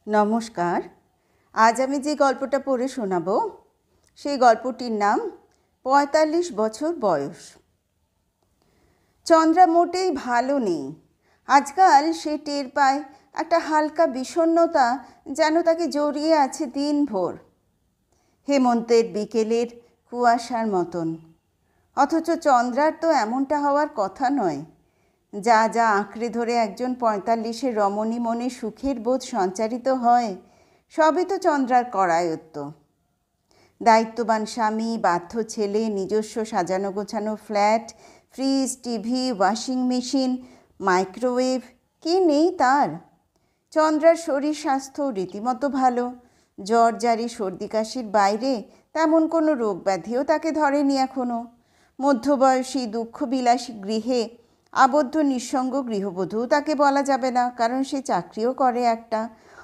নমস্কার। আজ আমি যে গল্পটা পড়ে শোনাব সেই গল্পটির নাম ৪৫ বছর বয়স। চন্দ্রা মোটেই ভালো নেই। আজকাল সে টের পায় একটা হালকা বিষণ্ণতা যেন তাকে জড়িয়ে আছে দিনভর, হেমন্তের বিকেলের কুয়াশার মতন। অথচ চন্দ্রার তো এমনটা হওয়ার কথা নয়। যা যা আঁকড়ে ধরে একজন ৪৫-এর রমণী মনে সুখের বোধ সঞ্চারিত হয়, সবই তো চন্দ্রার করায়ত্ত। দায়িত্ববান স্বামী, বাধ্য ছেলে, নিজস্ব সাজানো গোছানো flat, fridge, TV, washing machine, microwave, কি নেই তার? চন্দ্রার শরীর স্বাস্থ্য রীতিমতো ভালো। জ্বর জারি সর্দি কাশির বাইরে তেমন কোনো রোগ ব্যাধিও তাকে ধরেনি এখনও। মধ্যবয়সী দুঃখবিলাসী গৃহে আবদ্ধ নিঃসঙ্গ গৃহবধূও তাকে বলা যাবে না, কারণ সে চাকরিও করে একটা।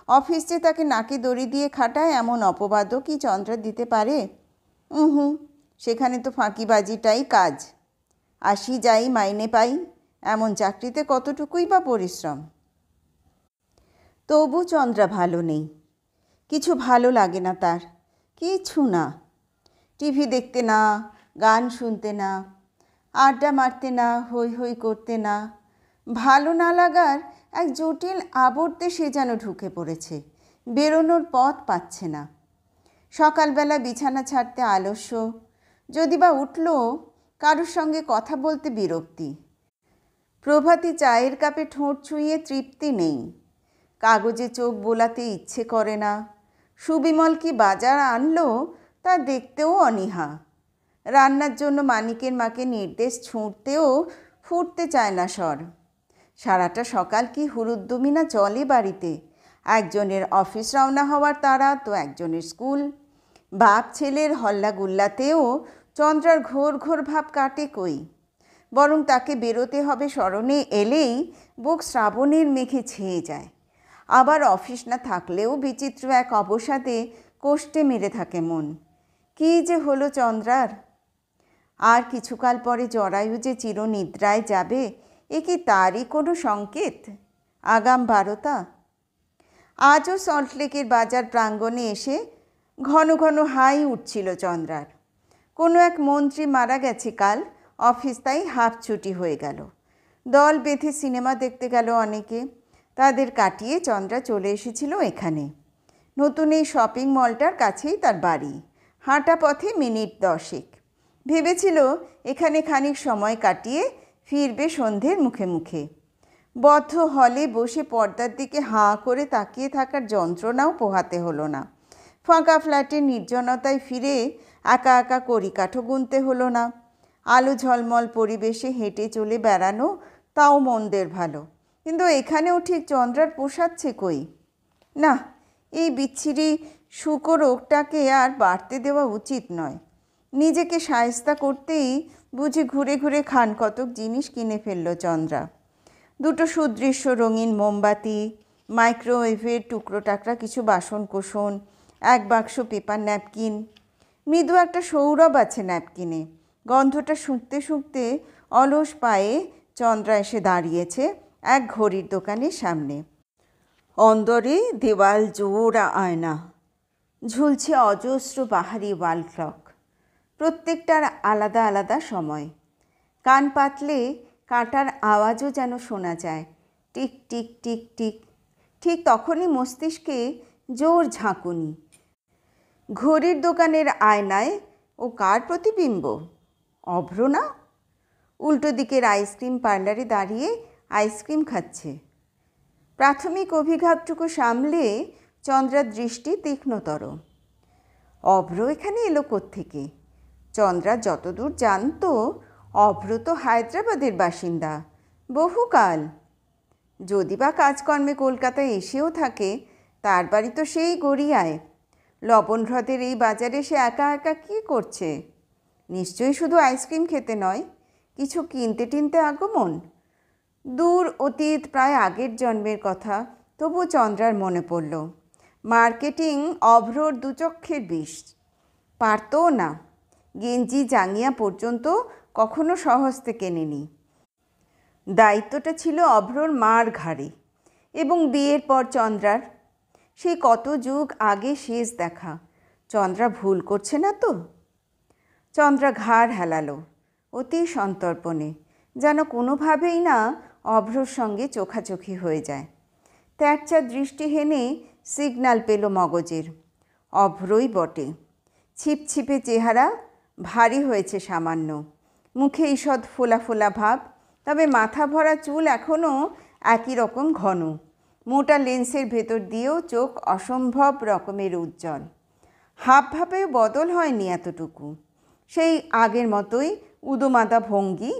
অফিস যে তাকে নাকে দড়ি দিয়ে খাটায় এমন অপবাদও কি চন্দ্রা দিতে পারে? সেখানে তো ফাঁকিবাজিটাই কাজ। আসি যাই মাইনে পাই, এমন চাকরিতে কতটুকুই বা পরিশ্রম। তবু চন্দ্রা ভালো নেই। কিছু ভালো লাগে না তার, কিছু না। টিভি দেখতে না, গান শুনতে না, আড্ডা মারতে না, হই হই করতে না। ভালো না লাগার এক জটিল আবর্তে সে যেন ঢুকে পড়েছে, বেরোনোর পথ পাচ্ছে না। সকালবেলা বিছানা ছাড়তে আলস্য, যদি বা উঠল কারোর সঙ্গে কথা বলতে বিরক্তি। প্রভাতী চায়ের কাপে ঠোঁট ছুঁয়ে তৃপ্তি নেই, কাগজে চোখ বোলাতে ইচ্ছে করে না। সুবিমল কি বাজার আনলো তা দেখতেও অনীহা। রান্নার জন্য মানিকের মাকে নির্দেশ ছুঁড়তেও ফুটতে চায় না স্বর। সারাটা সকাল কি হুরুদ্দুমি না চলে বাড়িতে। একজনের অফিস রওনা হওয়ার তাড়া, তো একজনের স্কুল। বাপ ছেলের হল্লাগুল্লাতেও চন্দ্রার ঘোর ঘোর ভাব কাটে কই। বরং তাকে বেরোতে হবে স্মরণে এলেই বুক শ্রাবণের মেঘে ছেয়ে যায়। আবার অফিস না থাকলেও বিচিত্র এক অবসাদে কোষ্ঠে মেরে থাকে মন। কী যে হলো চন্দ্রার! আর কিছুকাল পরে জরায়ু যে চিরনিদ্রায় যাবে, এ কি তারই কোনো সংকেত? আগাম বারতা। আজও সল্টলেকের বাজার প্রাঙ্গণে এসে ঘন ঘন হাই উঠছিল চন্দ্রার। কোনো এক মন্ত্রী মারা গেছে কাল, অফিস তাই হাফ ছুটি হয়ে গেল। দল বেঁধে সিনেমা দেখতে গেল অনেকে। তাদের কাটিয়ে চন্দ্রা চলে এসেছিল এখানে। নতুন এই শপিং মলটার কাছেই তার বাড়ি, হাঁটা পথে মিনিট 10। ভেবেছিল এখানে খানিক সময় কাটিয়ে ফিরবে সন্ধ্যের মুখে মুখে। বদ্ধ হলে বসে পর্দার দিকে হাঁ করে তাকিয়ে থাকার যন্ত্রণাও পোহাতে হলো না। ফাঁকা ফ্ল্যাটের নির্জনতায় ফিরে একা একা কড়িকাঠও গুনতে হলো না। আলো ঝলমল পরিবেশে হেঁটে চলে বেড়ানো তাও মন্দের ভালো, কিন্তু এখানেও ঠিক চন্দ্রার পোষাচ্ছে কই। না, এই বিচ্ছিরি শুকো রোগটাকে আর বাড়তে দেওয়া উচিত নয়। নিজেকে শায়েস্তা করতেই বুঝি ঘুরে ঘুরে খান কতক জিনিস কিনে ফেলল চন্দ্রা। দুটো সুদৃশ্য রঙিন মোমবাতি, মাইক্রোওয়েভের টুকরো টাকরা কিছু বাসন কোসন, এক বাক্স পেপার ন্যাপকিন। মৃদু একটা সৌরভ আছে ন্যাপকিনে। গন্ধটা শুঁকতে শুঁকতে অলস পায়ে চন্দ্রা এসে দাঁড়িয়েছে এক ঘড়ির দোকানের সামনে। অন্দরে দেওয়াল জোড়া আয়না, ঝুলছে অজস্র বাহারি ওয়াল ক্লক। প্রত্যেকটার আলাদা আলাদা সময়। কান পাতলে কাঁটার আওয়াজও যেন শোনা যায়, টিক টিক টিক টিক। ঠিক তখনই মস্তিষ্কে জোর ঝাঁকুনি। ঘড়ির দোকানের আয়নায় ও কার প্রতিবিম্ব? অভ্র না? উল্টো দিকের আইসক্রিম পার্লারে দাঁড়িয়ে আইসক্রিম খাচ্ছে। প্রাথমিক অভিঘাতটুকু সামলে চন্দ্রার দৃষ্টি তীক্ষ্ণতর। অভ্র এখানে এলো কোত্থেকে? চন্দ্রা যতদূর জানত, অভ্র তো হায়দ্রাবাদের বাসিন্দা, বহুকাল। যদি বা কাজকর্মে কলকাতায় এসেও থাকে, তার বাড়ি তো সেই গড়িয়ায়। লবণ হ্রদের এই বাজারে সে একা একা কী করছে? নিশ্চয়ই শুধু আইসক্রিম খেতে নয়, কিছু কিনতে টিনতে আগমন। দূর অতীত, প্রায় আগের জন্মের কথা, তবু চন্দ্রার মনে পড়ল। মার্কেটিং অভ্রর দুচক্ষের বিষ। পারতও না, গেঞ্জি জাঙ্গিয়া পর্যন্ত কখনো সহস্তে কেনেনি। দায়িত্বটা ছিল অভ্রর মার ঘাড়ে, এবং বিয়ের পর চন্দ্রার। সেই কত যুগ আগে শেষ দেখা। চন্দ্রা ভুল করছে না তো? চন্দ্রা ঘাড় হেলালো অতি সন্তর্পণে, যেন কোনোভাবেই না অভ্রর সঙ্গে চোখাচোখি হয়ে যায়। ত্যাগচা দৃষ্টি হেনে সিগন্যাল পেল মগজের। অভ্রই বটে, ছিপছিপে চেহারা, ভারী হয়েছে সামান্য, মুখে ঈষৎ ফোলা ফোলা ভাব, তবে মাথা ভরা চুল এখনও একই রকম ঘন। মোটা লেন্সের ভেতর দিয়েও চোখ অসম্ভব রকমের উজ্জ্বল। হাবভাবেও বদল হয়নি এতটুকু। সেই আগের মতোই উদোমাদা ভঙ্গি,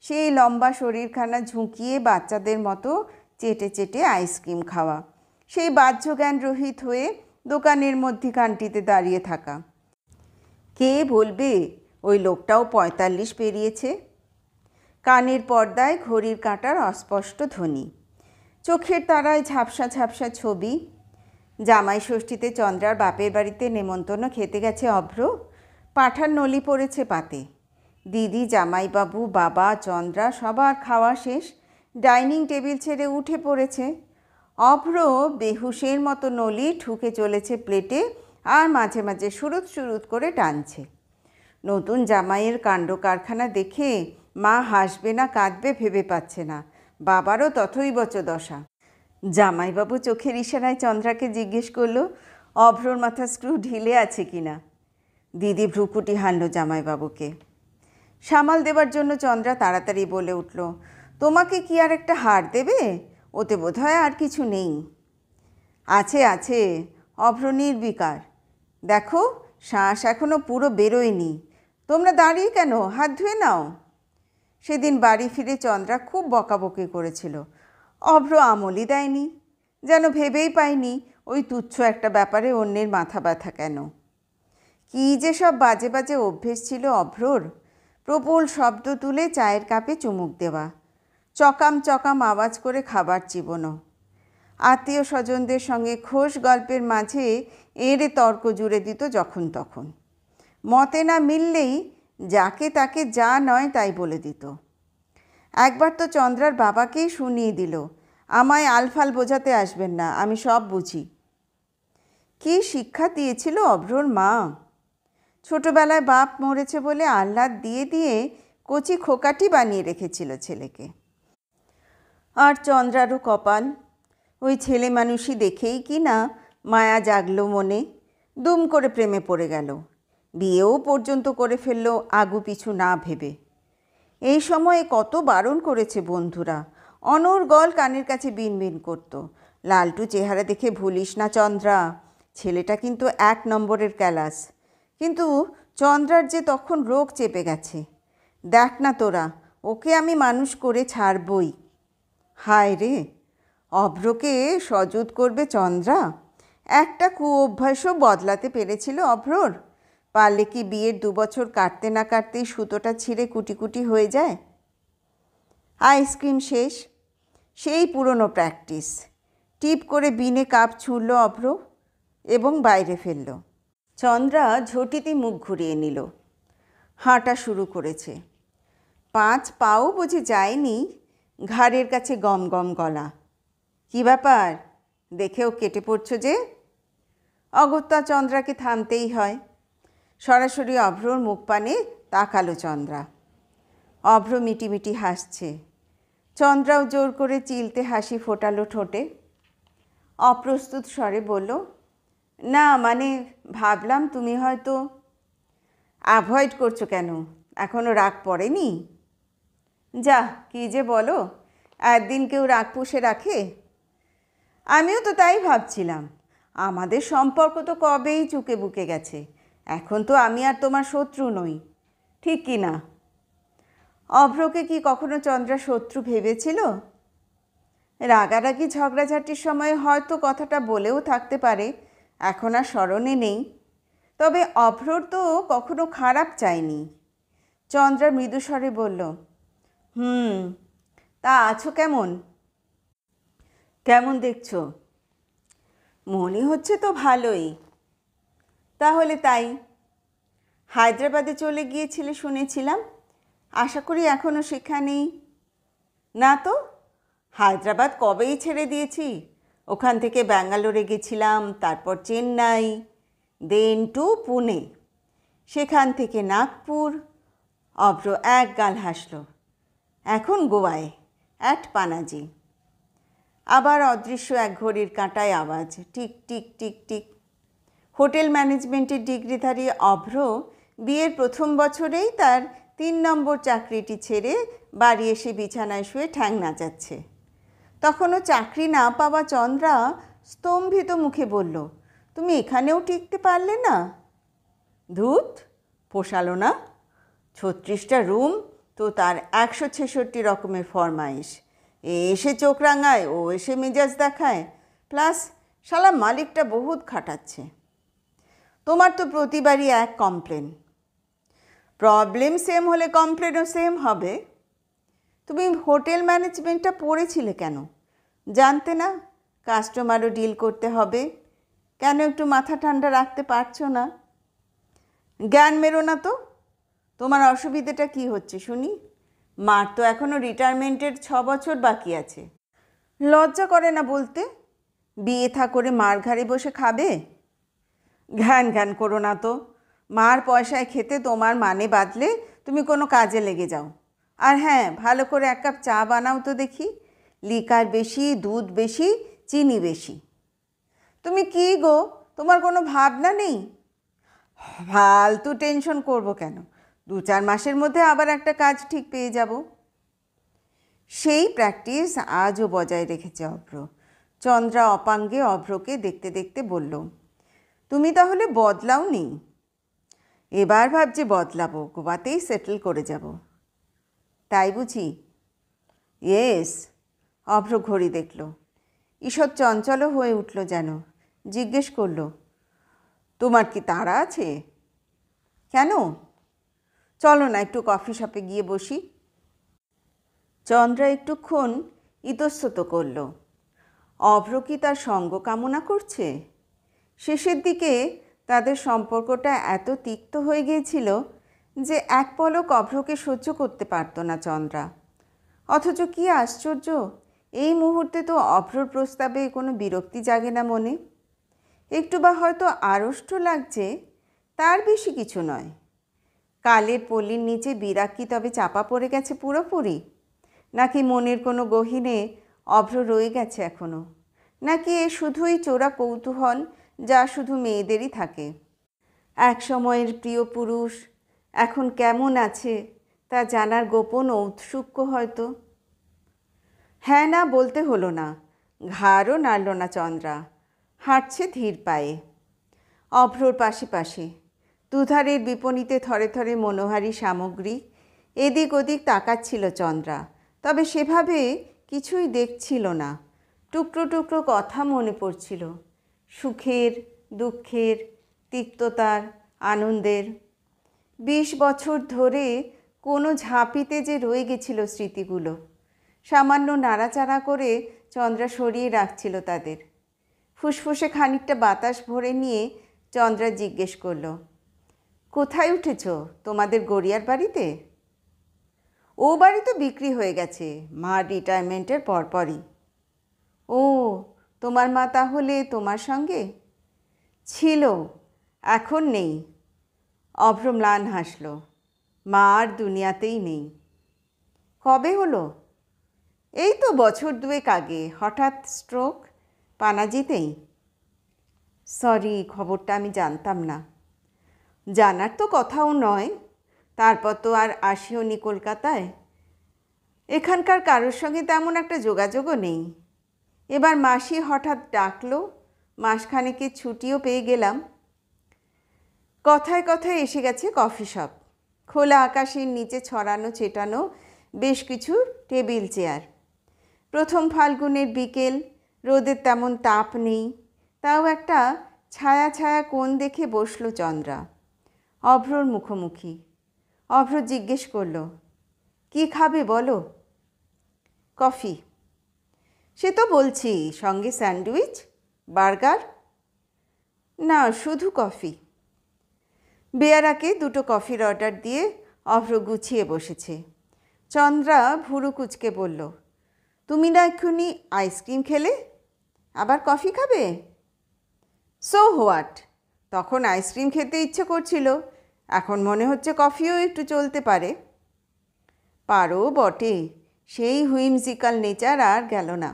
সেই লম্বা শরীরখানা ঝুঁকিয়ে বাচ্চাদের মতো চেটে চেটে আইসক্রিম খাওয়া, সেই বাহ্যজ্ঞান রহিত হয়ে দোকানের মধ্যিখানটিতে দাঁড়িয়ে থাকা। কে বলবে ওই লোকটাও ৪৫ পেরিয়েছে? কানের পর্দায় ঘড়ির কাঁটার অস্পষ্ট ধ্বনি, চোখের তারায় ঝাপসা ঝাপসা ছবি। জামাই ষষ্ঠীতে চন্দ্রার বাপের বাড়িতে নেমন্তন্ন খেতে গেছে অভ্র। পাঁঠার নলি পড়েছে পাতে। দিদি, জামাইবাবু, বাবা, চন্দ্রা সবার খাওয়া শেষ, ডাইনিং টেবিল ছেড়ে উঠে পড়েছে। অভ্র বেহুশের মতো নলি ঠুকে চলেছে প্লেটে, আর মাঝে মাঝে সুরুত সুরুত করে টানছে। নতুন জামাইয়ের কাণ্ড কারখানা দেখে মা হাসবে না কাঁদবে ভেবে পাচ্ছে না। বাবারও তথৈবচ দশা। জামাইবাবু চোখের ইশারায় চন্দ্রাকে জিজ্ঞেস করলো অভ্রর মাথা স্ক্রু ঢিলে আছে কিনা। দিদি ভ্রুকুটি হানল জামাইবাবুকে। সামাল দেবার জন্য চন্দ্রা তাড়াতাড়ি বলে উঠল, তোমাকে কি আর একটা হার দেবে? ওতে বোধহয় আর কিছু নেই। আছে আছে, অভ্র নির্বিকার। দেখো, শ্বাস এখনও পুরো বেরোয়নি। তোমরা দাঁড়িয়ে কেন? হাত ধুয়ে নাও। সেদিন বাড়ি ফিরে চন্দ্রা খুব বকাবকি করেছিল। অভ্র আমলই দেয়নি, যেন ভেবেই পায়নি ওই তুচ্ছ একটা ব্যাপারে অন্যের মাথা ব্যথা কেন। কী যে সব বাজে বাজে অভ্যেস ছিল অভ্রর। প্রবল শব্দ তুলে চায়ের কাপে চুমুক দেওয়া, চকাম চকাম আওয়াজ করে খাবার চিবোনো, আত্মীয় স্বজনদের সঙ্গে খোশ গল্পের মাঝে এড়ে তর্ক জুড়ে দিত যখন তখন। মতে না মিললেই যাকে তাকে যা নয় তাই বলে দিত। একবার তো চন্দ্রার বাবাকেই শুনিয়ে দিল, আমায় আলফাল বোঝাতে আসবেন না, আমি সব বুঝি। কী শিক্ষা দিয়েছিল অভ্রর মা! ছোটবেলায় বাপ মরেছে বলে আহ্লাদ দিয়ে দিয়ে কচি খোকাটি বানিয়ে রেখেছিল ছেলেকে। আর চন্দ্রারও কপাল, ওই ছেলে মানুষই দেখেই কি না মায়া জাগলো মনে, দুম করে প্রেমে পড়ে গেল। বিয়েও পর্যন্ত করে ফেলল আগু পিছু না ভেবে। এই সময়ে কত বারণ করেছে বন্ধুরা, অনর্গল কানের কাছে বিনবিন করত, লালটু চেহারা দেখে ভুলিস না চন্দ্রা, ছেলেটা কিন্তু ১ নম্বরের ক্যালাস। কিন্তু চন্দ্রার যে তখন রোগ চেপে গেছে। দেখ না তোরা, ওকে আমি মানুষ করে ছাড়বই। হায় রে, অভ্রকে সজোদ করবে চন্দ্রা? একটা কুঅভ্যাসও বদলাতে পেরেছিল অভ্রর? পারলে কি বিয়ের ২ বছর কাটতে না কাটতেই সুতোটা ছিঁড়ে কুটি কুটি হয়ে যায়? আইসক্রিম শেষ, সেই পুরনো প্র্যাকটিস। টিপ করে বিনে কাপ ছুঁড়ল অভ্র এবং বাইরে ফেলল। চন্দ্রা ঝটিতে মুখ ঘুরিয়ে নিল, হাঁটা শুরু করেছে। ৫ পাও বুঝি যায়নি, ঘাড়ের কাছে গম গম গলা। কী ব্যাপার, দেখেও কেটে পড়ছ যে? অগত্যা চন্দ্রাকে থামতেই হয়। সরাসরি অভ্রর মুখ পানে তাকালো চন্দ্রা। অভ্র মিটিমিটি হাসছে। চন্দ্রাও জোর করে চিলতে হাসি ফোটালো ঠোঁটে। অপ্রস্তুত স্বরে বলল, না মানে ভাবলাম তুমি হয়তো। অ্যাভয়েড করছো কেন? এখনও রাগ পড়েনি? যা কী যে বলো, একদিন কেউ রাগ পুষে রাখে? আমিও তো তাই ভাবছিলাম। আমাদের সম্পর্ক তো কবেই চুকে বুকে গেছে। এখন তো আমি আর তোমার শত্রু নই, ঠিক কি না? অভ্রকে কি কখনো চন্দ্রা শত্রু ভেবেছিল? রাগারাগি ঝগড়াঝাটির সময় হয়তো কথাটা বলেও থাকতে পারে, এখন আর স্মরণে নেই। তবে অভ্রর তো কখনো খারাপ চাইনি। চন্দ্রা মৃদুস্বরে বলল, তা আছো কেমন? কেমন দেখছো? মনে হচ্ছে তো ভালোই। তাহলে তাই। হায়দ্রাবাদে চলে গিয়েছিলে শুনেছিলাম, আশা করি এখনও সেখানেই। না তো, হায়দ্রাবাদ কবেই ছেড়ে দিয়েছি। ওখান থেকে ব্যাঙ্গালোরে গেছিলাম, তারপর চেন্নাই, দেন টু পুনে, সেখান থেকে নাগপুর। অভ্র এক গাল হাসল। এখন গোয়ায়, অ্যাট পানাজি। আবার অদৃশ্য এক ঘড়ির কাঁটায় আওয়াজ, tick tick tick tick. Hotel ম্যানেজমেন্টের ডিগ্রিধারী অভ্র বিয়ের প্রথম বছরেই তার 3 নম্বর চাকরিটি ছেড়ে বাড়ি এসে বিছানায় শুয়ে ঠ্যাং নাচাচ্ছে। তখনও চাকরি না পাওয়া চন্দ্রা স্তম্ভিত মুখে বলল, তুমি এখানেও টিকতে পারলে না? ধুত, পোষালো না। 36টা রুম, তো তার 166 রকমের ফরমাইশ। এ এসে চোখ রাঙায়, ও এসে মেজাজ দেখায়, প্লাস শালা মালিকটা বহুত খাটাচ্ছে। তোমার তো প্রতিবারই এক কমপ্লেন। প্রবলেম সেম হলে কমপ্লেনও সেম হবে। তুমি হোটেল ম্যানেজমেন্টটা পড়েছিলে কেন? জানতে না কাস্টমারও ডিল করতে হবে? কেন একটু মাথা ঠান্ডা রাখতে পারছো না? জ্ঞান মেরো না তো। তোমার অসুবিধাটা কি হচ্ছে শুনি? মার তো এখনও রিটায়ারমেন্টের 6 বছর বাকি আছে। লজ্জা করে না বলতে? বিয়ে থা করে মার ঘাড়ে বসে খাবে? ঘ্যান ঘ্যান করো না তো। মার পয়সায় খেতে তোমার মানে বাদলে তুমি কোনো কাজে লেগে যাও। আর হ্যাঁ, ভালো করে 1 কাপ চা বানাও তো দেখি। লিকার বেশি, দুধ বেশি, চিনি বেশি। তুমি কি গো, তোমার কোনো ভাবনা নেই? ফালতু টেনশন করব কেন? 2-4 মাসের মধ্যে আবার একটা কাজ ঠিক পেয়ে যাব। সেই প্র্যাকটিস আজও বজায় রেখেছে অভ্র। চন্দ্রা অপাঙ্গে অভ্রকে দেখতে দেখতে বলল, তুমি তাহলে বদলাও নি? এবার ভাবছি বদলাবো, গোয়াতেই সেটেল করে যাব। তাই বুঝি? ইয়েস। অভ্র ঘড়ি দেখল। ঈষৎ চঞ্চলও হয়ে উঠল যেন। জিজ্ঞেস করল, তোমার কি তাড়া আছে? কেন? চলো না একটু কফি শপে গিয়ে বসি। চন্দ্রা একটুক্ষণ ইতস্তত করল। অভ্র কি তার সঙ্গ কামনা করছে? শেষের দিকে তাদের সম্পর্কটা এত তিক্ত হয়ে গিয়েছিল যে এক পলক অভ্রকে সহ্য করতে পারত না চন্দ্রা। অথচ কি আশ্চর্য, এই মুহূর্তে তো অভ্রর প্রস্তাবে কোনো বিরক্তি জাগে না মনে। একটু বা হয়তো আড়ষ্ট লাগছে, তার বেশি কিছু নয়। কালের পল্লীর নিচে বিরাগ কি তবে চাপা পড়ে গেছে পুরোপুরি? নাকি মনের কোনো গহীনে অভ্র রয়ে গেছে এখনও? নাকি এ শুধুই চোরা কৌতূহল, যা শুধু মেয়েদেরই থাকে? এক সময়ের প্রিয় পুরুষ এখন কেমন আছে তা জানার গোপন ঔৎসুক্য হয়তো। হ্যাঁ না বলতে হলো না। ঘাড়ও নাড়ল না চন্দ্রা। হাঁটছে ধীর পায়ে। অভ্রর পাশে পাশে দুধারের বিপণীতে থরে থরে মনোহারী সামগ্রী। এদিক ওদিক তাকাচ্ছিল চন্দ্রা, তবে সেভাবে কিছুই দেখছিল না। টুকরো টুকরো কথা মনে পড়ছিল, সুখের, দুঃখের, তিক্ততার, আনন্দের। 20 বছর ধরে কোনো ঝাঁপিতে যে রয়ে গেছিল স্মৃতিগুলো। সামান্য নাড়াচাড়া করে চন্দ্রা সরিয়ে রাখছিল তাদের। ফুসফুসে খানিকটা বাতাস ভরে নিয়ে চন্দ্রা জিজ্ঞেস করল, কোথায় উঠেছ? তোমাদের গড়িয়ার বাড়িতে? ও বাড়ি তো বিক্রি হয়ে গেছে মা রিটায়ারমেন্টের পরপরই। ও, তোমার মা তাহলে তোমার সঙ্গে ছিল, এখন নেই। অভ্র ম্লান হাসল। মা আর দুনিয়াতেই নেই। কবে হলো? এই তো বছর 2 আগে। হঠাৎ স্ট্রোক, পানাজিতেই। সরি, খবরটা আমি জানতাম না। জানার তো কথাও নয়। তারপর তো আর আসিও নি কলকাতায়। এখানকার কারোর সঙ্গে তেমন একটা যোগাযোগও নেই। এবার মাসি হঠাৎ ডাকলো, মাসখানেকের ছুটিও পেয়ে গেলাম। কথায় কথায় এসে গেছে কফি শপ। খোলা আকাশের নিচে ছড়ানো ছেটানো বেশ কিছু টেবিল চেয়ার। প্রথম ফাল্গুনের বিকেল, রোদের তেমন তাপ নেই, তাও একটা ছায়া ছায়া কোণ দেখে বসল চন্দ্রা অভ্রর মুখোমুখি। অভ্র জিজ্ঞেস করল, কি খাবে বলো? কফি। সে তো বলছি, সঙ্গে স্যান্ডউইচ, বার্গার? না, শুধু কফি। বেয়ারাকে 2টো কফির অর্ডার দিয়ে অভ্র গুছিয়ে বসেছে। চন্দ্রা ভুরু কুচকে বলল, তুমি না এক্ষুনি আইসক্রিম খেলে? আবার কফি খাবে? সো হোয়াট, তখন আইসক্রিম খেতে ইচ্ছে করছিল, এখন মনে হচ্ছে কফিও একটু চলতে পারে। পারো বটে, সেই হুইমজিক্যাল নেচার আর গেল না।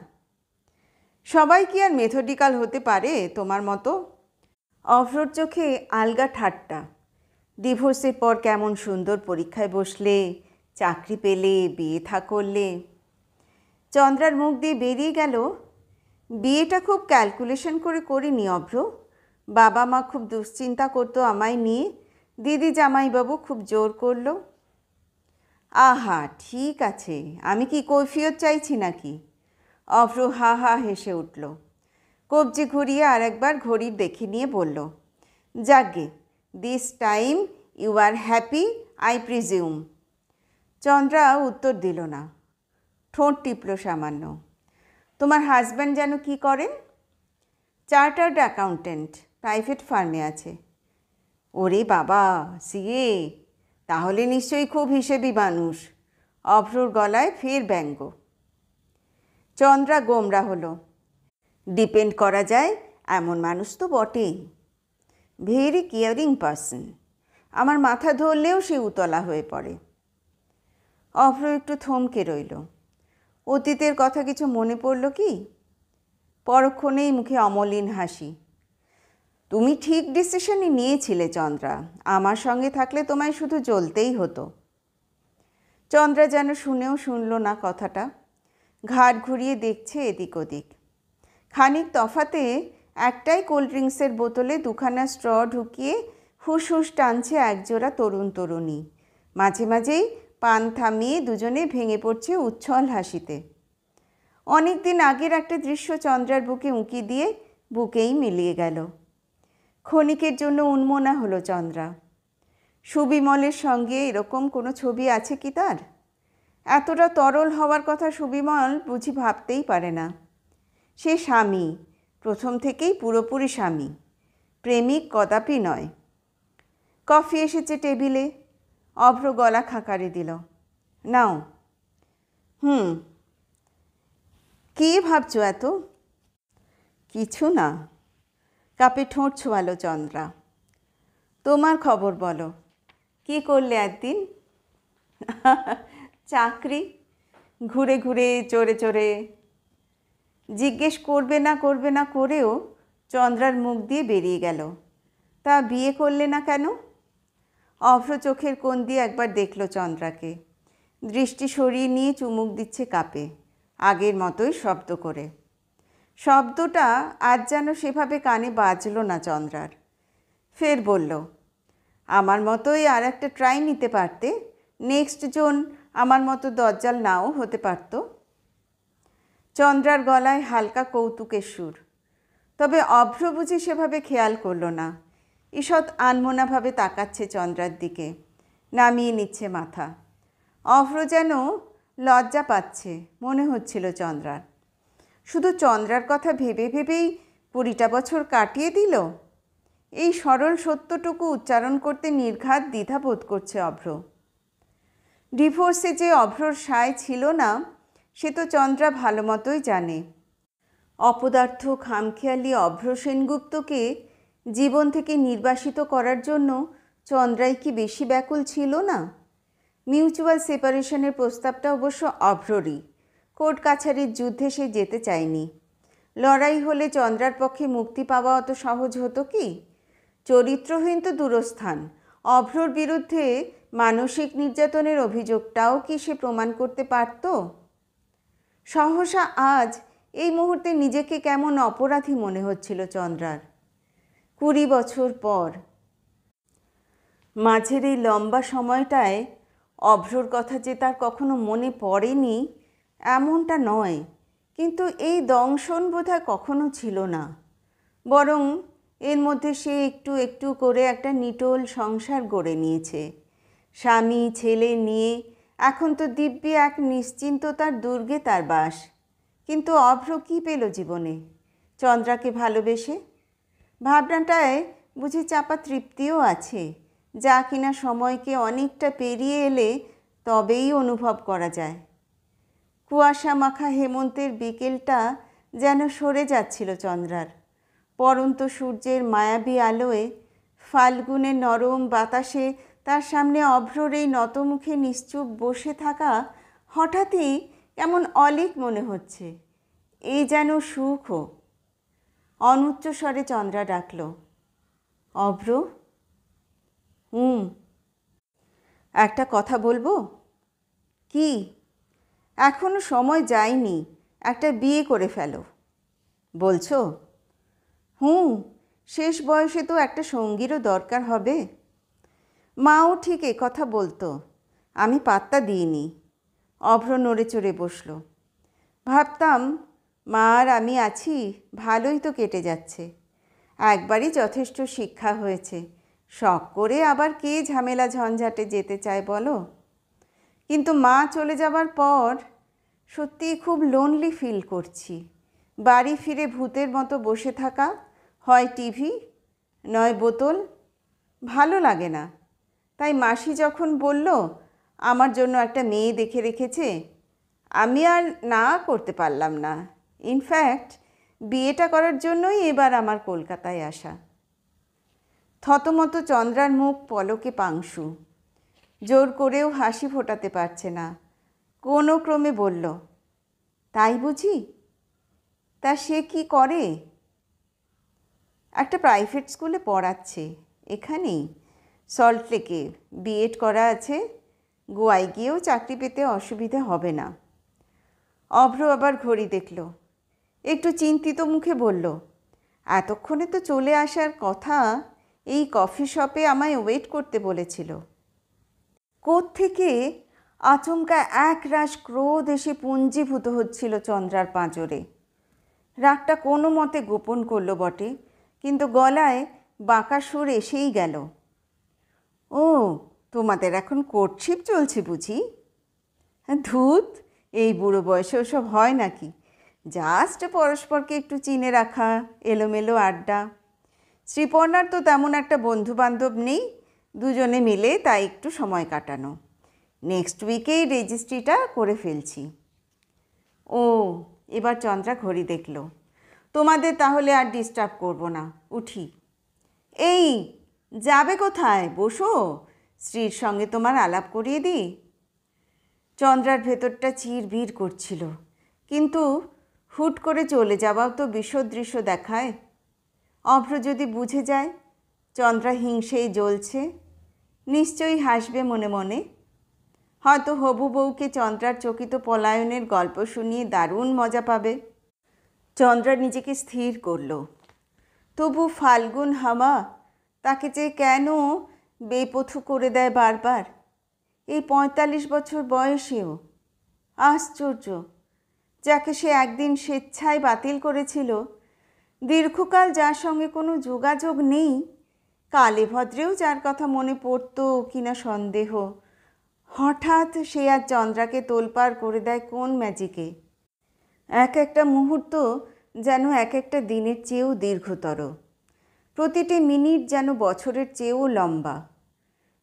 সবাই কি আর মেথডিক্যাল হতে পারে তোমার মতো? অভ্রর চোখে আলগা ঠাট্টা। ডিভোর্সের পর কেমন সুন্দর পরীক্ষায় বসলে, চাকরি পেলে, বিয়ে থা করলে। চন্দ্রার মুখ দিয়ে বেরিয়ে গেল, বিয়েটা খুব ক্যালকুলেশন করে করিনি অভ্র। বাবা মা খুব দুশ্চিন্তা করতো আমায় নিয়ে, দিদি জামাইবাবু খুব জোর করলো। আহা ঠিক আছে, আমি কি কৈফিয়ত চাইছি নাকি? অভ্র হা হা হেসে উঠল। কবজি ঘুরিয়ে আর একবার ঘড়ির দেখে নিয়ে বলল, যাকগে, this time you are happy I presume. Chandra উত্তর দিল না, ঠোঁট টিপল সামান্য। তোমার হাজব্যান্ড যেন কি করেন? চার্টার্ড অ্যাকাউন্টেন্ট, প্রাইভেট ফার্মে আছে। ওরে বাবা, সিএ, তাহলে নিশ্চয়ই খুব হিসেবি মানুষ। অভ্রর গলায় ফের ব্যঙ্গ। চন্দ্রা গোমরা হলো। ডিপেন্ড করা যায় এমন মানুষ তো বটেই। Very caring person. আমার মাথা ধরলেও সে উতলা হয়ে পড়ে। অভ্র একটু থমকে রইল। অতীতের কথা কিছু মনে পড়ল কি? পরক্ষণেই মুখে অমলিন হাসি। তুমি ঠিক ডিসিশনই নিয়েছিলে চন্দ্রা, আমার সঙ্গে থাকলে তোমায় শুধু জ্বলতেই হতো। চন্দ্রা যেন শুনেও শুনল না কথাটা, ঘাড় ঘুরিয়ে দেখছে এদিক ওদিক। খানিক তফাতে একটাই কোল্ড ড্রিঙ্কসের বোতলে দুখানা স্ট্র ঢুকিয়ে হুস হুস টানছে একজোড়া তরুণ তরুণী। মাঝে মাঝেই পান থামিয়ে দুজনে ভেঙে পড়ছে উচ্ছল হাসিতে। অনেক দিন আগের একটা দৃশ্য চন্দ্রার বুকে উঁকি দিয়ে বুকেই মিলিয়ে গেল। ক্ষণিকের জন্য উন্মনা হলো চন্দ্রা। সুবিমলের সঙ্গে এরকম কোনো ছবি আছে কি তার? এতটা তরল হওয়ার কথা সুবিমল বুঝি ভাবতেই পারে না। সে স্বামী, প্রথম থেকেই পুরোপুরি স্বামী, প্রেমিক কদাপি নয়। কফি এসেছে টেবিলে। অভ্র গলা খাকারে দিল, নাও। কী ভাবছো এত? কিছু না। কাপে ঠোঁট ছোঁয়ালো চন্দ্রা। তোমার খবর বলো, কি করলে একদিন? চাকরি, ঘুরে ঘুরে চড়ে চড়ে। জিজ্ঞেস করবে না করেও চন্দ্রার মুখ দিয়ে বেরিয়ে গেল, তা বিয়ে করলে না কেন? অভ্র চোখের কোণ দিয়ে একবার দেখল চন্দ্রাকে। দৃষ্টি সরিয়ে নিয়ে চুমুক দিচ্ছে কাপে, আগের মতোই শব্দ করে। শব্দটা আজ যেন সেভাবে কানে বাজল না চন্দ্রার। ফের বলল, আমার মতোই আর একটা ট্রাই নিতে পারতে, নেক্সট জন আমার মতো দজ্জাল নাও হতে পারত। চন্দ্রার গলায় হালকা কৌতুকের সুর। তবে অভ্র বুঝি সেভাবে খেয়াল করল না। ঈষৎ আনমনাভাবে তাকাচ্ছে চন্দ্রার দিকে, নামিয়ে নিচ্ছে মাথা। অভ্র যেন লজ্জা পাচ্ছে মনে হচ্ছিল চন্দ্রার। শুধু চন্দ্রার কথা ভেবে ভেবেই 20টা বছর কাটিয়ে দিল। এই সরল সত্যটুকু উচ্চারণ করতে নির্ঘাত দ্বিধা বোধ করছে অভ্র। ডিভোর্সে যে অভ্রর সায় ছিল না সে তো চন্দ্রা ভালো মতোই জানে। অপদার্থ খামখেয়ালি অভ্র সেনগুপ্তকে জীবন থেকে নির্বাসিত করার জন্য চন্দ্রাই কি বেশি ব্যাকুল ছিল না? মিউচুয়াল সেপারেশনের প্রস্তাবটা অবশ্য অভ্ররই। কোর্ট কাছারির যুদ্ধে সে যেতে চায়নি। লড়াই হলে চন্দ্রার পক্ষে মুক্তি পাওয়া অত সহজ হতো কি? চরিত্রহীন তো দূরস্থান, অভ্রর বিরুদ্ধে মানসিক নির্যাতনের অভিযোগটাও কি সে প্রমাণ করতে পারত? সহসা আজ এই মুহূর্তে নিজেকে কেমন অপরাধী মনে হচ্ছিল চন্দ্রার। 20 বছর পর। মাঝের এই লম্বা সময়টায় অভ্রর কথা যে তার কখনো মনে পড়েনি এমনটা নয়, কিন্তু এই দংশন বোধহয় কখনো ছিল না। বরং এর মধ্যে সে একটু একটু করে একটা নিটোল সংসার গড়ে নিয়েছে। স্বামী ছেলে নিয়ে এখন তো দিব্যি এক নিশ্চিন্ততার দুর্গে তার বাস। কিন্তু অভ্র কী পেল জীবনে চন্দ্রাকে ভালোবেসে? ভাবনাটায় বুঝি চাপা তৃপ্তিও আছে, যা কিনা সময়কে অনেকটা পেরিয়ে এলে তবেই অনুভব করা যায়। কুয়াশা মাখা হেমন্তের বিকেলটা যেন সরে যাচ্ছিল চন্দ্রার। পরন্ত সূর্যের মায়াবী আলোয়, ফাল্গুনের নরম বাতাসে তার সামনে অভ্রর এই নতমুখে নিশ্চুপ বসে থাকা হঠাৎই কেমন অলীক মনে হচ্ছে। এই যেন সুখ। অনুচ্চ স্বরে চন্দ্রা ডাকল, অভ্র। একটা কথা বলবো? কি? এখনো সময় যায়নি, একটা বিয়ে করে ফেলো। বলছো? শেষ বয়সে তো একটা সঙ্গীরও দরকার হবে। মাও ঠিক কথা বলতো, আমি পাত্তা দিইনি। অভ্র নড়ে চড়ে বসল। ভাবতাম মা আর আমি আছি, ভালোই তো কেটে যাচ্ছে। একবারই যথেষ্ট শিক্ষা হয়েছে, শখ করে আবার কে ঝামেলা ঝঞ্ঝাটে যেতে চায় বলো? কিন্তু মা চলে যাবার পর সত্যিই খুব লোনলি ফিল করছি। বাড়ি ফিরে ভূতের মতো বসে থাকা, হয় টিভি নয় বোতল, ভালো লাগে না। তাই মাসি যখন বলল আমার জন্য একটা মেয়ে দেখে রেখেছে, আমি আর না করতে পারলাম না। ইনফ্যাক্ট বিয়েটা করার জন্যই এবার আমার কলকাতায় আসা। থতমত চন্দ্রার মুখ পলকে পাংশু, জোর করেও হাসি ফোটাতে পারছে না। কোনো ক্রমে বলল, তাই বুঝি? তা সে কি করে? একটা প্রাইভেট স্কুলে পড়াচ্ছে, এখানেই সল্টলেকে। বিএড করা আছে, গোয়ায় গিয়েও চাকরি পেতে অসুবিধা হবে না। অভ্র আবার ঘড়ি দেখল, একটু চিন্তিত মুখে বলল, এতক্ষণে তো চলে আসার কথা। এই কফি শপে আমায় ওয়েট করতে বলেছিল। কোত্থেকে আচমকা এক রাশ ক্রোধ এসে পুঞ্জীভূত হচ্ছিল চন্দ্রার পাঁজরে। রাগটা কোনো মতে গোপন করল বটে, কিন্তু গলায় বাঁকা সুর এসেই গেল। ও, তোমাদের এখন কোর্টশিপ চলছে বুঝি? ধুত, এই বুড়ো বয়সে ওসব হয় নাকি? জাস্ট পরস্পরকে একটু চিনে রাখা, এলোমেলো আড্ডা। শ্রীপর্ণার তো তেমন একটা বন্ধুবান্ধব নেই, দুজনে মিলে তাই একটু সময় কাটানো। নেক্সট উইকেই রেজিস্ট্রিটা করে ফেলছি। ও, এবার চন্দ্রা ঘড়ি দেখল। তোমাদের তাহলে আর ডিস্টার্ব করব না, উঠি। এই, যাবে কোথায়? বসো, স্ত্রীর সঙ্গে তোমার আলাপ করিয়ে দিই। চন্দ্রার ভেতরটা চিরবির করছিল, কিন্তু হুট করে চলে যাওয়াও তো বিষদৃশ্য দেখায়। অভ্র যদি বুঝে যায় চন্দ্রা হিংসেই জ্বলছে, নিশ্চয়ই হাসবে মনে মনে। হয়তো হবু বউকে চন্দ্রার চকিত পলায়নের গল্প শুনিয়ে দারুণ মজা পাবে। চন্দ্রা নিজেকে স্থির করল। তবু ফাল্গুন হাওয়া তাকে যে কেন বেপথু করে দেয় বারবার, এই ৪৫ বছর বয়সেও। আশ্চর্য, যাকে সে একদিন স্বেচ্ছায় বাতিল করেছিল, দীর্ঘকাল যার সঙ্গে কোনো যোগাযোগ নেই, কালে ভদ্রেও যার কথা মনে পড়তো কিনা সন্দেহ, হঠাৎ সে আর চন্দ্রাকে তোলপাড় করে দেয় কোন ম্যাজিকে। এক একটা মুহূর্ত যেন এক একটা দিনের চেয়েও দীর্ঘতর, প্রতিটি মিনিট যেন বছরের চেয়েও লম্বা।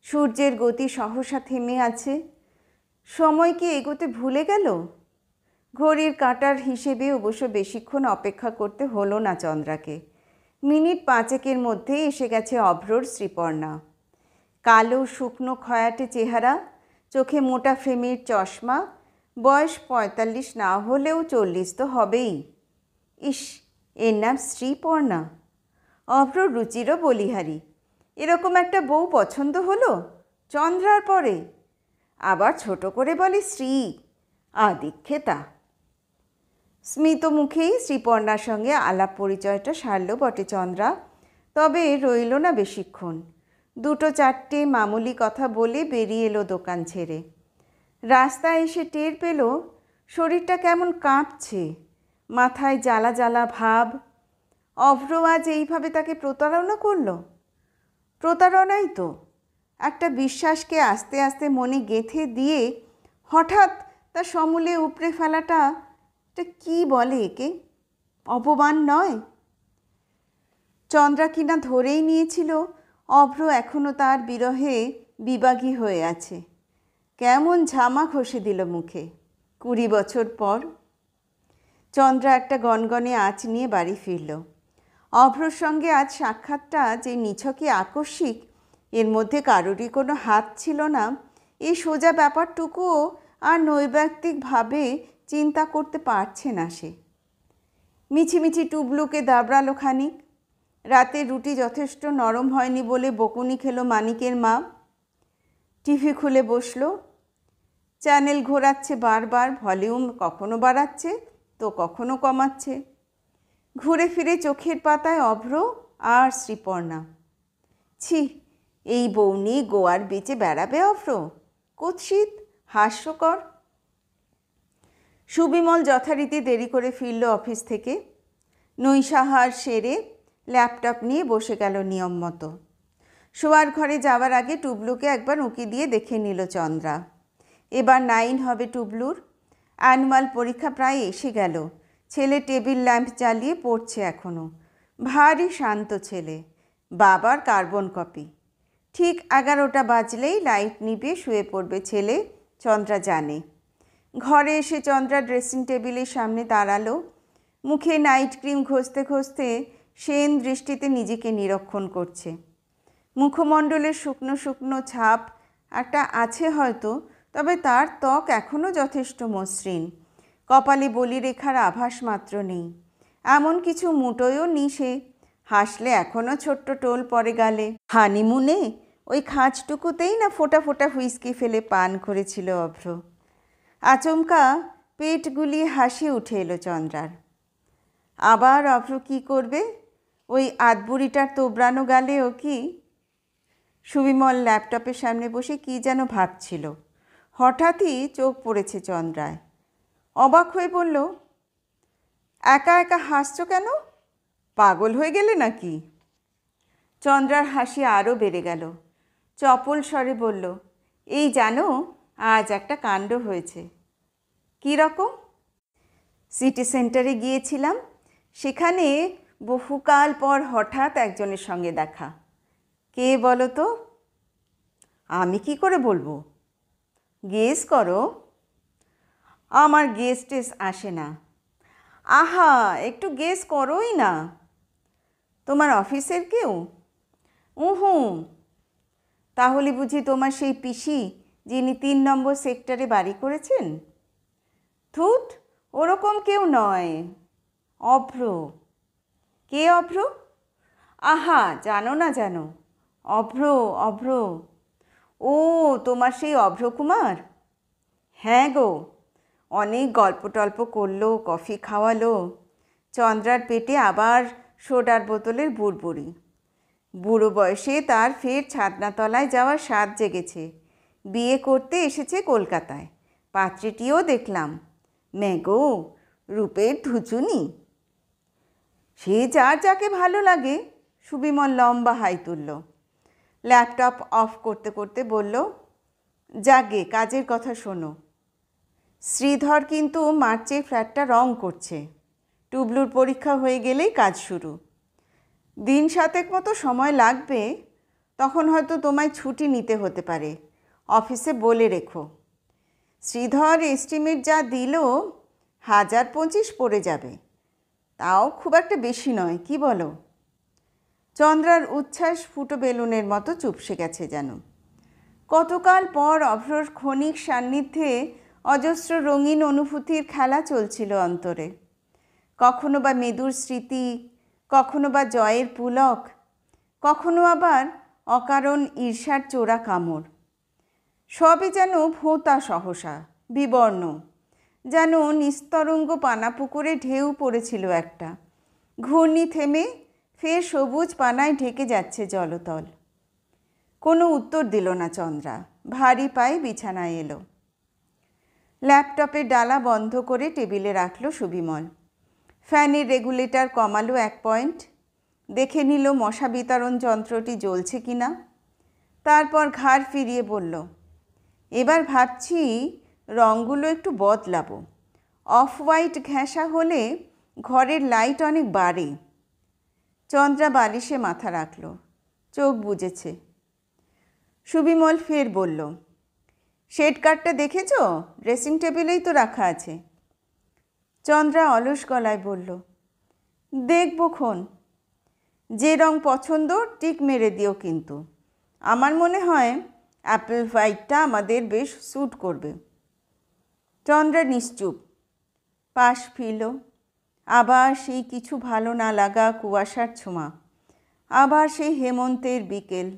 সূর্যের গতি সহসা থেমে আছে। সময় কি এগোতে ভুলে গেল? ঘড়ির কাঁটার হিসেবে অবশ্য বেশিক্ষণ অপেক্ষা করতে হলো না চন্দ্রাকে। মিনিট ৫ মধ্যেই এসে গেছে অভ্রর শ্রীপর্ণা। কালো শুকনো খয়াটে চেহারা, চোখে মোটা ফ্রেমের চশমা, বয়স ৪৫ না হলেও ৪০ তো হবেই। ইস, এর নাম শ্রীপর্ণা। অভ্রর রুচিরও বলিহারি। এরকম একটা বউ পছন্দ হলো চন্দ্রার পরে। আবার ছোট করে বলে শ্রী, আদিক্ষেতা। স্মিত মুখেই শ্রীপর্ণার সঙ্গে আলাপ পরিচয়টা সারল বটে চন্দ্রা, তবে রইল না বেশিক্ষণ। ২-৪টে মামুলি কথা বলে বেরিয়ে এলো দোকান ছেড়ে। রাস্তায় এসে টের পেল শরীরটা কেমন কাঁপছে, মাথায় জ্বালা জ্বালা ভাব। অভ্র আজ এইভাবে তাকে প্রতারণা করল। প্রতারণাই তো, একটা বিশ্বাসকে আস্তে আস্তে মনে গেঁথে দিয়ে হঠাৎ তা সমূলে উপড়ে ফেলাটা, এটা কী বলে একে? অপমান নয়? চন্দ্রা কিনা ধরেই নিয়েছিল অভ্র এখনও তার বিরহে বিবাগী হয়ে আছে। কেমন ঝামা ঘষে দিল মুখে। ২০ বছর পর চন্দ্রা একটা গনগনে আঁচ নিয়ে বাড়ি ফিরল। অভ্রর সঙ্গে আজ সাক্ষাৎটা যে নিছকই আকস্মিক, এর মধ্যে কারোরই কোনো হাত ছিল না, এই সোজা ব্যাপারটুকুও আর নৈর্ব্যক্তিকভাবে চিন্তা করতে পারছে না সে। মিছিমিছি টুবলুকে দাবড়ালো খানিক। রাতের রুটি যথেষ্ট নরম হয়নি বলে বকুনি খেলো মানিকের মা। টিভি খুলে বসলো। চ্যানেল ঘোরাচ্ছে বারবার, ভলিউম কখনো বাড়াচ্ছে তো কখনো কমাচ্ছে। ঘুরে ফিরে চোখের পাতায় অভ্র আর শ্রীপর্ণা। ছি, এই বউ নিয়ে গোয়ার বেচে বেড়াবে অভ্র? কুৎসিত, হাস্যকর। সুবিমল যথারীতি দেরি করে ফিরল অফিস থেকে। নৈশাহার সেরে ল্যাপটপ নিয়ে বসে গেল নিয়ম মতো। শোয়ার ঘরে যাওয়ার আগে টুবলুকে একবার উঁকি দিয়ে দেখে নিল চন্দ্রা। এবার 9 হবে টুবলুর। অ্যানুয়াল পরীক্ষা প্রায় এসে গেল। ছেলে টেবিল ল্যাম্প জ্বালিয়ে পড়ছে এখনও। ভারী শান্ত ছেলে, বাবার কার্বন কপি। ঠিক 11টা বাজলেই লাইট নিভিয়ে শুয়ে পড়বে ছেলে, চন্দ্রা জানে। ঘরে এসে চন্দ্রা ড্রেসিং টেবিলের সামনে দাঁড়ালো। মুখে নাইট ক্রিম ঘষতে ঘষতে সেন দৃষ্টিতে নিজেকে নিরীক্ষণ করছে। মুখমণ্ডলের শুকনো শুকনো ছাপ একটা আছে হয়তো, তবে তার ত্বক এখনও যথেষ্ট মসৃণ। কপালে বলিরেখার আভাস মাত্র নেই। এমন কিছু মুটোয়ও নি সে। হাসলে এখনও ছোট্ট টোল পড়ে গালে। হানিমুনে ওই খাঁজটুকুতেই না ফোঁটা ফোঁটা হুইস্কি ফেলে পান করেছিল অভ্র। আচমকা পেট গুলিয়ে হাসি উঠে এলো চন্দ্রার। আবার অভ্র কী করবে? ওই আধবুড়িটার তোবড়ানো গালে ও কি? সুবিমল ল্যাপটপের সামনে বসে কী যেন ভাবছিল। হঠাৎই চোখ পড়েছে চন্দ্রায়। অবাক হয়ে বলল, একা একা হাসছ কেন? পাগল হয়ে গেলে নাকি? চন্দ্রার হাসি আরও বেড়ে গেল। চপল স্বরে বলল, এই জানো, আজ একটা কাণ্ড হয়েছে। কী রকম? সিটি সেন্টারে গিয়েছিলাম, সেখানে বহুকাল পর হঠাৎ একজনের সঙ্গে দেখা। কে বলো তো? আমি কি করে বলবো? গেস করো। আমার গেস টেস আসে না। আহা, একটু গেস করোই না। তোমার অফিসের কেউ? হুম। তাহলে বুঝি তোমার সেই পিসি, যিনি 3 নম্বর সেক্টরে বাড়ি করেছেন? ধুত, ওরকম কেউ নয়। অভ্র। কে অভ্র? আহা, জানো না জানো? অভ্র, অভ্র। ও, তোমার সেই অভ্রকুমার? হ্যাঁ গো। অনেক গল্প টল্প করলো, কফি খাওয়ালো। চন্দ্রার পেটে আবার সোডার বোতলের বুড়বুড়ি। বুড়ো বয়সে তার ফের ছাদনাতলায় যাওয়ার স্বাদ জেগেছে। বিয়ে করতে এসেছে কলকাতায়। পাত্রীটিও দেখলাম। মেগো, রূপের ধুচুনি। সে যার যাকে ভালো লাগে। সুবিমল লম্বা হাই তুলল। ল্যাপটপ অফ করতে করতে বলল, যাগে কাজের কথা শোনো। শ্রীধর কিন্তু মার্চে ফ্ল্যাটটা রং করছে। টুবলুর পরীক্ষা হয়ে গেলেই কাজ শুরু। দিন 7 মতো সময় লাগবে। তখন হয়তো তোমায় ছুটি নিতে হতে পারে। অফিসে বলে রেখো। শ্রীধর এস্টিমেট যা দিল 1025 পড়ে যাবে। তাও খুব একটা বেশি নয়, কি বলো? চন্দ্রার উচ্ছ্বাস ফুটো বেলুনের মতো চুপসে গেছে যেন। কতকাল পর অভ্রর ক্ষণিক সান্নিধ্যে অজস্র রঙিন অনুভূতির খেলা চলছিল অন্তরে। কখনো বা মেদুর স্মৃতি, কখনো বা জয়ের পুলক, কখনো আবার অকারণ ঈর্ষার চোরা কামড়। সবই যেন ভোঁতা সহসা, বিবর্ণ, যেন নিস্তরঙ্গ পানাপুকুরে ঢেউ পড়েছিল একটা। ঘূর্ণি থেমে ফের সবুজ পানায় ঢেকে যাচ্ছে জলতল। কোনো উত্তর দিল না চন্দ্রা। ভারী পায়ে বিছানায় এলো। ল্যাপটপের ডালা বন্ধ করে টেবিলে রাখলো সুবিমল। ফ্যানের রেগুলেটর কমালো 1 পয়েন্ট। দেখে নিল মশা বিতরণ যন্ত্রটি জ্বলছে কিনা। তারপর ঘাড় ফিরিয়ে বলল, এবার ভাবছি রঙগুলো একটু বদলাবো। অফ হোয়াইট ঘেঁষা হলে ঘরের লাইট অনেক বাড়ে। চন্দ্রা বালিশে মাথা রাখল, চোখ বুজেছে। সুবিমল ফের বলল, শেড কার্ডটা দেখেছ? ড্রেসিং টেবিলেই তো রাখা আছে। চন্দ্রা অলস গলায় বলল, দেখব খন। যে রং পছন্দ টিক মেরে দিও কিন্তু। আমার মনে হয় অ্যাপেল হোয়াইটটা আমাদের বেশ স্যুট করবে। চন্দ্রা নিশ্চুপ। পাশ ফিরল। আবার সেই কিছু ভালো না লাগা কুয়াশার ছোঁয়া, আবার সেই হেমন্তের বিকেল।